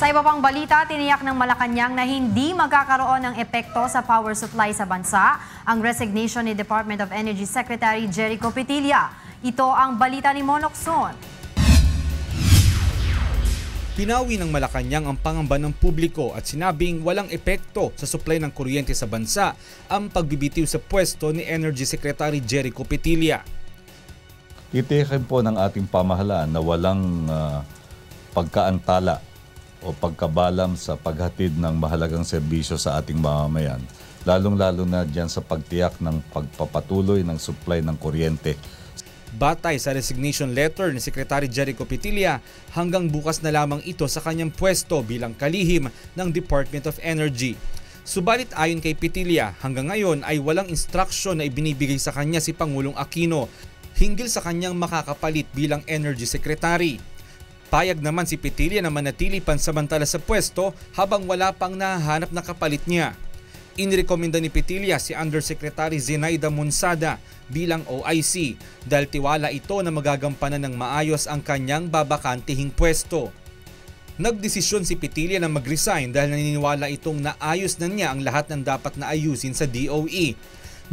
Sa iba pang balita, tiniyak ng Malacanang na hindi magkakaroon ng epekto sa power supply sa bansa ang resignation ni Department of Energy Secretary Jericho Petilla. Ito ang balita ni Mon Locson. Pinawi ng Malacanang ang pangamba ng publiko at sinabing walang epekto sa supply ng kuryente sa bansa ang pagbibitiw sa pwesto ni Energy Secretary Jericho Petilla. Titiyakin po ng ating pamahalaan na walang pagkaantala o pagkabalam sa paghatid ng mahalagang serbisyo sa ating mamamayan, lalong-lalo na dyan sa pagtiyak ng pagpapatuloy ng supply ng kuryente. Batay sa resignation letter ni Secretary Jericho Petilla, hanggang bukas na lamang ito sa kanyang pwesto bilang kalihim ng Department of Energy. Subalit ayon kay Petilla, hanggang ngayon ay walang instruksyon na ibinibigay sa kanya si Pangulong Aquino hinggil sa kanyang makakapalit bilang Energy Secretary. Payag naman si Petilla na manatili pansamantala sa pwesto habang wala pang nahahanap na kapalit niya. Inirekomenda ni Petilla si Undersecretary Zenaida Monsada bilang OIC dahil tiwala ito na magagampanan ng maayos ang kanyang babakantihing pwesto. Nagdesisyon si Petilla na mag-resign dahil naniniwala itong naayos na niya ang lahat ng dapat na ayusin sa DOE.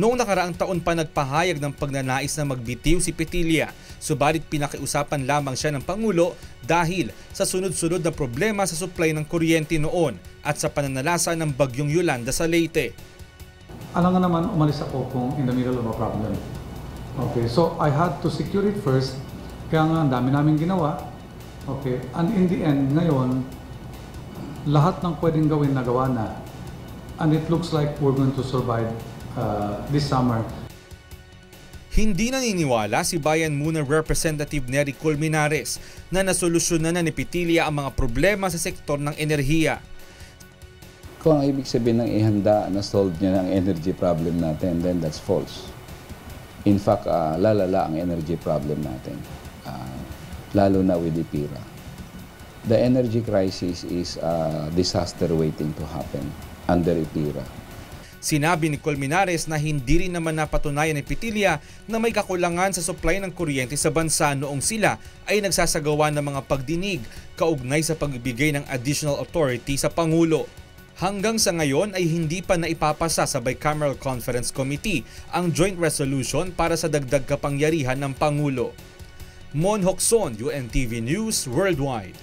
Noong nakaraang taon pa nagpahayag ng pagnanais na magbitiw si Petilla, subalit pinakiusapan lamang siya ng Pangulo dahil sa sunod-sunod na problema sa supply ng kuryente noon at sa pananalasa ng bagyong Yolanda sa Leyte. Alam nga naman, umalis ako kung in the middle of a problem. Okay, so I had to secure it first, kaya nga ang dami namin ginawa. Okay, and in the end, ngayon, lahat ng pwedeng gawin nagawa na. And it looks like we're going to survive this summer. Hindi naniniwala si Bayan Muna Representative Nery Colmenares na nasolusyonan na ni Petilla ang mga problema sa sektor ng enerhiya. Kung ang ibig sabihin ng ihanda na solve niya ang energy problem natin, then that's false. In fact, lalala ang energy problem natin, lalo na with the PIRA. The energy crisis is a disaster waiting to happen under PIRA. Sinabi ni Colmenares na hindi rin naman napatunayan ni Petilla na may kakulangan sa supply ng kuryente sa bansa noong sila ay nagsasagawa ng mga pagdinig kaugnay sa pagbibigay ng additional authority sa Pangulo. Hanggang sa ngayon ay hindi pa naipapasa sa Bicameral Conference Committee ang joint resolution para sa dagdag kapangyarihan ng Pangulo. Mon Locson, UNTV News Worldwide.